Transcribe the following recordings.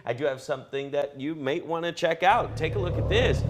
I do have something that you may want to check out. Take a look at this.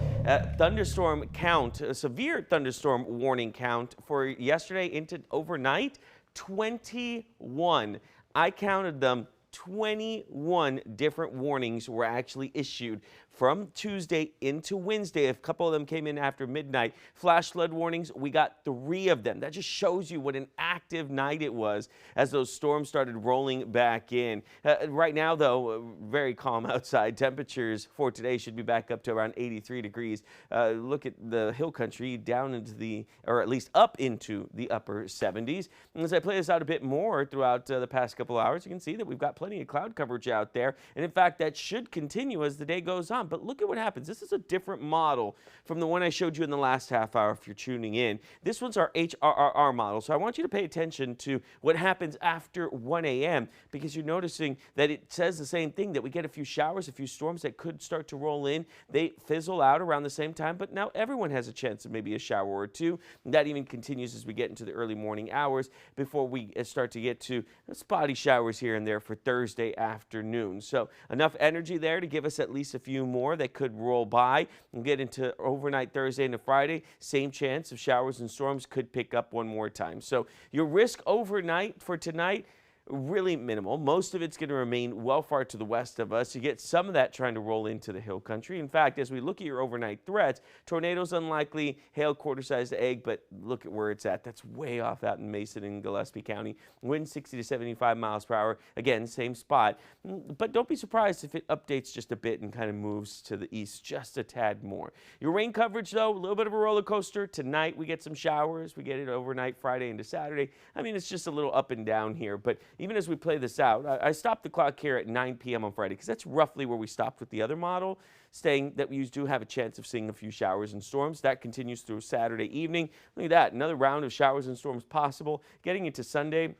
Thunderstorm count, a severe thunderstorm warning count for yesterday into overnight, 21. I counted them. 21 different warnings were actually issued from Tuesday into Wednesday. A couple of them came in after midnight. Flash flood warnings, we got 3 of them. That just shows you what an active night it was as those storms started rolling back in. Right now, though, very calm outside. Temperatures for today should be back up to around 83 degrees. Look at the hill country down into the, or at least up into the upper 70s. And as I play this out a bit more throughout the past couple hours, you can see that we've got plenty of cloud coverage out there. And in fact, that should continue as the day goes on. But look at what happens. This is a different model from the one I showed you in the last half hour if you're tuning in. This one's our HRRR model. So I want you to pay attention to what happens after 1 a.m. because you're noticing that it says the same thing, that we get a few showers, a few storms that could start to roll in. They fizzle out around the same time, but now everyone has a chance of maybe a shower or two. And that even continues as we get into the early morning hours before we start to get to spotty showers here and there for Thursday afternoon. So enough energy there to give us at least a few more that could roll by and get into overnight Thursday into Friday. Same chance of showers and storms could pick up one more time. So your risk overnight for tonight, really minimal. Most of it's going to remain well far to the west of us. You get some of that trying to roll into the hill country. In fact, as we look at your overnight threats, tornadoes unlikely, hail quarter-sized egg, but look at where it's at. That's way off out in Mason and Gillespie County. Wind 60 to 75 miles per hour. Again, same spot. But don't be surprised if it updates just a bit and kind of moves to the east just a tad more. Your rain coverage, though, a little bit of a roller coaster. Tonight we get some showers. We get it overnight Friday into Saturday. I mean, it's just a little up and down here, but even as we play this out, I stopped the clock here at 9 p.m. on Friday because that's roughly where we stopped with the other model, saying that we do have a chance of seeing a few showers and storms. That continues through Saturday evening. Look at that, another round of showers and storms possible. Getting into Sunday,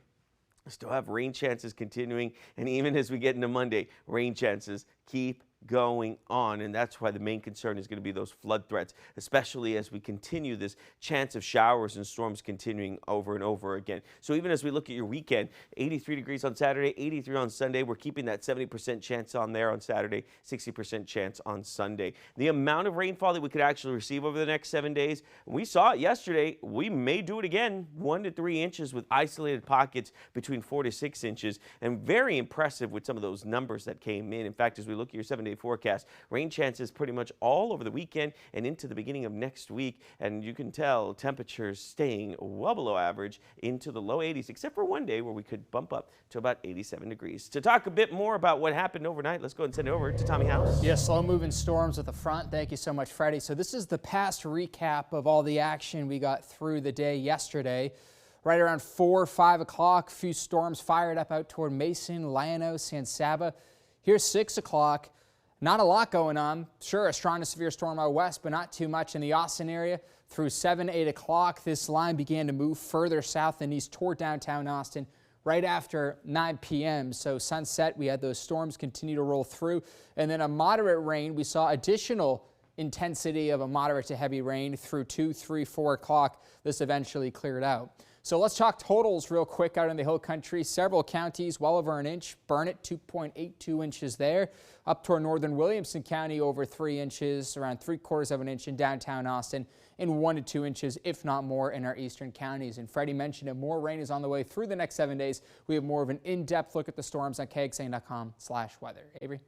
still have rain chances continuing, and even as we get into Monday, rain chances keep going on, and that's why the main concern is going to be those flood threats, especially as we continue this chance of showers and storms continuing over and over again. So even as we look at your weekend, 83 degrees on Saturday, 83 on Sunday, we're keeping that 70% chance on there on Saturday, 60% chance on Sunday. The amount of rainfall that we could actually receive over the next 7 days, we saw it yesterday. We may do it again, 1 to 3 inches with isolated pockets between 4 to 6 inches, and very impressive with some of those numbers that came in. In fact, as we look at your 7-day forecast, rain chances pretty much all over the weekend and into the beginning of next week, and you can tell temperatures staying well below average into the low 80s, except for one day where we could bump up to about 87 degrees. To talk a bit more about what happened overnight, let's go ahead and send it over to Tommy House. Yeah, slow moving storms at the front. Thank you so much, Freddie. So this is the past recap of all the action we got through the day yesterday. Right around 4 or 5 o'clock, a few storms fired up out toward Mason, Llano, San Saba. Here's 6 o'clock. Not a lot going on. Sure, a strong to severe storm out west, but not too much in the Austin area. Through 7, 8 o'clock, this line began to move further south and east toward downtown Austin right after 9 p.m. So sunset, we had those storms continue to roll through. And then a moderate rain, we saw additional intensity of a moderate to heavy rain through 2, 3, 4 o'clock. This eventually cleared out. So let's talk totals real quick out in the hill country. Several counties well over an inch. Burnett 2.82 inches there. Up toward northern Williamson County over 3 inches, around 3/4 of an inch in downtown Austin, and 1 to 2 inches, if not more, in our eastern counties. And Freddie mentioned it, more rain is on the way through the next 7 days. We have more of an in-depth look at the storms on KXAN.com/weather. Avery?